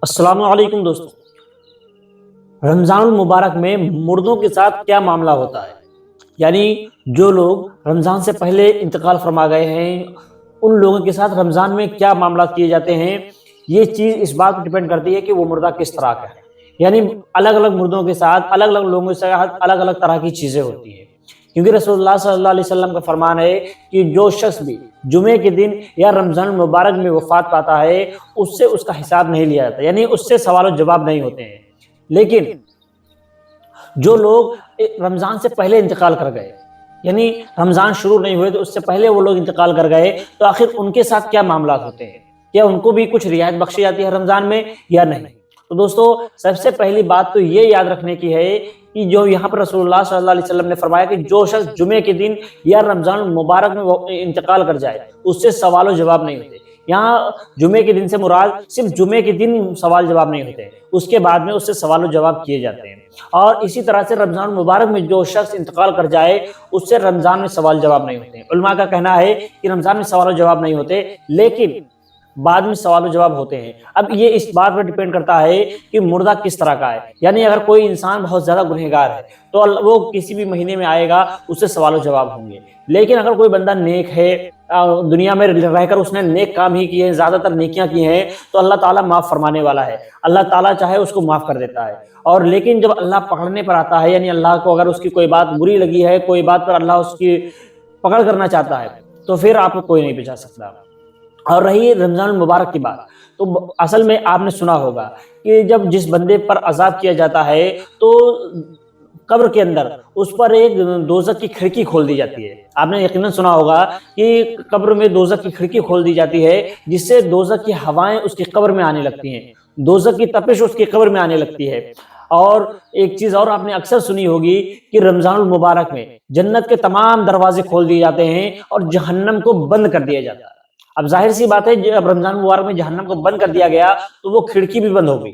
السلام علیکم دوستو، رمضان المبارک میں مردوں کے ساتھ کیا معاملہ ہوتا ہے؟ یعنی جو لوگ رمضان سے پہلے انتقال فرما گئے ہیں ان لوگوں کے ساتھ رمضان میں کیا معاملات کیے جاتے ہیں، یہ چیز اس بات پر ڈیپینڈ کرتی ہے کہ وہ مردہ کس طرح کا ہے۔ یعنی الگ الگ مردوں کے ساتھ الگ الگ لوگوں کے ساتھ الگ الگ طرح کی چیزیں ہوتی ہیں، کیونکہ رسول اللہ صلی اللہ علیہ وسلم کا فرمان ہے کہ جو شخص بھی جمعے کے دن یا رمضان المبارک میں وفات پاتا ہے اس سے اس کا حساب نہیں لیا جاتا، یعنی اس سے سوال و جواب نہیں ہوتے ہیں۔ لیکن جو لوگ رمضان سے پہلے انتقال کر گئے، یعنی رمضان شروع نہیں ہوئے تو اس سے پہلے وہ لوگ انتقال کر گئے، تو آخر ان کے ساتھ کیا معاملات ہوتے ہیں؟ کیا ان کو بھی کچھ رعایت بخشی جاتی ہے رمضان میں یا نہیں؟ تو دوستو، سب سے پہلی بات تو یہ یاد رکھنے کی ہے کہ جو یہاں پر رسول اللہ صلی اللہ علیہ وسلم نے فرمایا کہ جو شخص جمعے کے دن یا رمضان المبارک میں انتقال کر جائے اس سے سوال و جواب نہیں ہوتے۔ یہاں جمعے کے دن سے مراد صرف جمعے کے دن سوال جواب نہیں ہوتے، اس کے بعد میں اس سے سوال و جواب کیے جاتے ہیں۔ اور اسی طرح سے رمضان المبارک میں جو شخص انتقال کر جائے اس سے رمضان میں سوال جواب نہیں ہوتے۔ علماء کا کہنا ہے کہ رمضان میں سوال و جواب نہیں ہوتے لیکن بعد میں سوال و جواب ہوتے ہیں۔ اب یہ اس بات پر ڈیپینڈ کرتا ہے کہ مردہ کس طرح کا ہے، یعنی اگر کوئی انسان بہت زیادہ گنہگار ہے تو وہ کسی بھی مہینے میں آئے گا، اس سے سوال و جواب ہوں گے۔ لیکن اگر کوئی بندہ نیک ہے، دنیا میں رہ کر اس نے نیک کام ہی کیے ہیں، زیادہ تر نیکیاں کی ہیں، تو اللہ تعالیٰ معاف فرمانے والا ہے، اللہ تعالیٰ چاہے اس کو معاف کر دیتا ہے۔ اور لیکن جب اللہ پکڑنے پر آتا ہے، یعنی اللہ کو اگر اس کی کوئی بات بری لگی ہے، کوئی بات پر اللہ اس کی پکڑ کرنا چاہتا ہے تو پھر آپ کو کوئی نہیں بچا سکتا۔ اور رہی رمضان المبارک کی بات، تو اصل میں آپ نے سنا ہوگا کہ جب جس بندے پر عذاب کیا جاتا ہے تو قبر کے اندر اس پر ایک دوزخ کی کھڑکی کھول دی جاتی ہے۔ آپ نے یقیناً سنا ہوگا کہ قبر میں دوزخ کی کھڑکی کھول دی جاتی ہے جس سے دوزخ کی ہوائیں اس کی قبر میں آنے لگتی ہیں، دوزخ کی تپش اس کی قبر میں آنے لگتی ہے۔ اور ایک چیز اور آپ نے اکثر سنی ہوگی کہ رمضان المبارک میں جنت کے تمام دروازے کھول دیے جاتے ہیں اور جہنم کو بند کر دیا جاتا ہے۔ اب ظاہر سی بات ہے جب رمضان مبارک میں جہنم کو بند کر دیا گیا تو وہ کھڑکی بھی بند ہو گئی،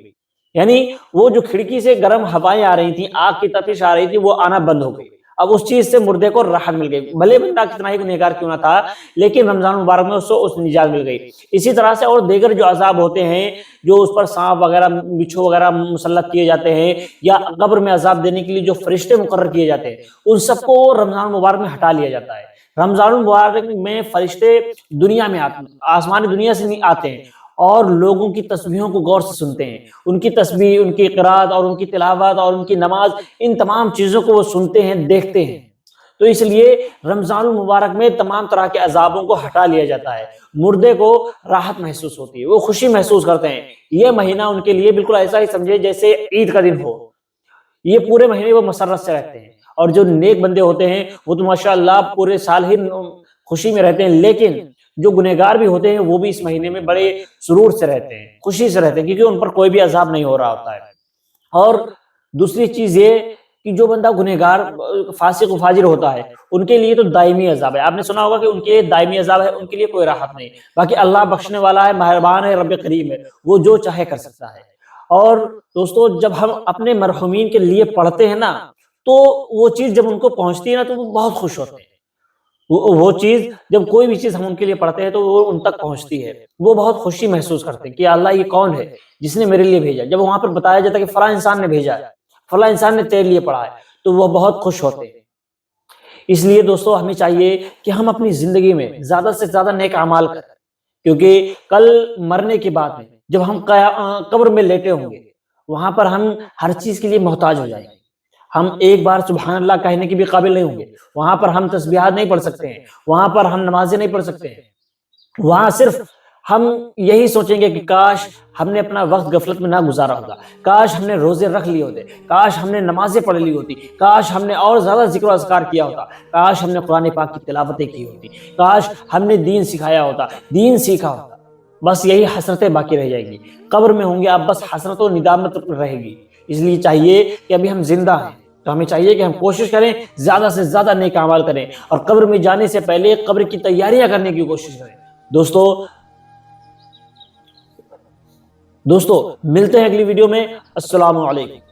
یعنی وہ جو کھڑکی سے گرم ہوائیں آ رہی تھیں، آگ کی تپش آ رہی تھی، وہ آنا بند ہو گئی۔ اب اس چیز سے مردے کو راحت مل گئی، بھلے بندہ کتنا ہی گنہگار کیوں نہ تھا لیکن رمضان مبارک میں اس کو نجات مل گئی۔ اسی طرح سے اور دیگر جو عذاب ہوتے ہیں، جو اس پر سانپ وغیرہ بچھو وغیرہ مسلط کیے جاتے ہیں یا قبر میں عذاب دینے کے لیے جو فرشتے مقرر کیے جاتے ہیں، ان سب کو رمضان مبارک میں ہٹا لیا جاتا ہے۔ رمضان المبارک میں فرشتے دنیا میں آتے ہیں، آسمانی دنیا سے نہیں آتے ہیں، اور لوگوں کی تسبیحوں کو غور سے سنتے ہیں، ان کی تسبیح، ان کی قرات اور ان کی تلاوت اور ان کی نماز، ان تمام چیزوں کو وہ سنتے ہیں، دیکھتے ہیں۔ تو اس لیے رمضان المبارک میں تمام طرح کے عذابوں کو ہٹا لیا جاتا ہے، مردے کو راحت محسوس ہوتی ہے، وہ خوشی محسوس کرتے ہیں۔ یہ مہینہ ان کے لیے بالکل ایسا ہی سمجھے جیسے عید کا دن ہو، یہ پورے مہینے وہ مسرت سے رہتے ہیں۔ اور جو نیک بندے ہوتے ہیں وہ تو ماشاءاللہ پورے سال ہی خوشی میں رہتے ہیں، لیکن جو گنہگار بھی ہوتے ہیں وہ بھی اس مہینے میں بڑے سرور سے رہتے ہیں، خوشی سے رہتے ہیں، کیونکہ ان پر کوئی بھی عذاب نہیں ہو رہا ہوتا ہے۔ اور دوسری چیز یہ کہ جو بندہ گنہگار فاسق و فاجر ہوتا ہے ان کے لیے تو دائمی عذاب ہے، آپ نے سنا ہوگا کہ ان کے لیے دائمی عذاب ہے، ان کے لیے کوئی راحت نہیں۔ باقی اللہ بخشنے والا ہے، مہربان ہے، رب کریم ہے، وہ جو چاہے کر سکتا ہے۔ اور دوستو، جب ہم اپنے مرحومین کے لیے پڑھتے ہیں نا تو وہ چیز جب ان کو پہنچتی ہے نا تو وہ بہت خوش ہوتے ہیں۔ وہ چیز جب کوئی بھی چیز ہم ان کے لیے پڑھتے ہیں تو وہ ان تک پہنچتی ہے، وہ بہت خوشی محسوس کرتے ہیں کہ اللہ یہ کون ہے جس نے میرے لیے بھیجا۔ جب وہاں پر بتایا جاتا ہے کہ فلاں انسان نے بھیجا ہے، فلاں انسان نے تیرے لیے پڑھا ہے، تو وہ بہت خوش ہوتے ہیں۔ اس لیے دوستو، ہمیں چاہیے کہ ہم اپنی زندگی میں زیادہ سے زیادہ نیک اعمال کریں، کیونکہ کل مرنے کے بعد میں جب ہم قبر میں لیٹے ہوں گے وہاں پر ہم ہر چیز کے لیے محتاج ہو جائیں گے۔ ہم ایک بار سبحان اللہ کہنے کے بھی قابل نہیں ہوں گے، وہاں پر ہم تسبیحات نہیں پڑھ سکتے ہیں، وہاں پر ہم نمازیں نہیں پڑھ سکتے ہیں، وہاں صرف ہم یہی سوچیں گے کہ کاش ہم نے اپنا وقت غفلت میں نہ گزارا ہوتا، کاش ہم نے روزے رکھ لیے ہوتے، کاش ہم نے نمازیں پڑھ لی ہوتی، کاش ہم نے اور زیادہ ذکر و اذکار کیا ہوتا، کاش ہم نے قرآن پاک کی تلاوتیں کی ہوتی، کاش ہم نے دین سکھایا ہوتا، دین سیکھا ہوتا۔ بس یہی حسرتیں باقی رہ جائیں گی، قبر میں ہوں گے آپ، بس حسرت و ندامت رہے گی۔ اس لیے چاہیے کہ ابھی ہم زندہ ہیں تو ہمیں چاہیے کہ ہم کوشش کریں زیادہ سے زیادہ نیک اعمال کریں، اور قبر میں جانے سے پہلے قبر کی تیاریاں کرنے کی کوشش کریں۔ دوستو ملتے ہیں اگلی ویڈیو میں۔ السلام علیکم۔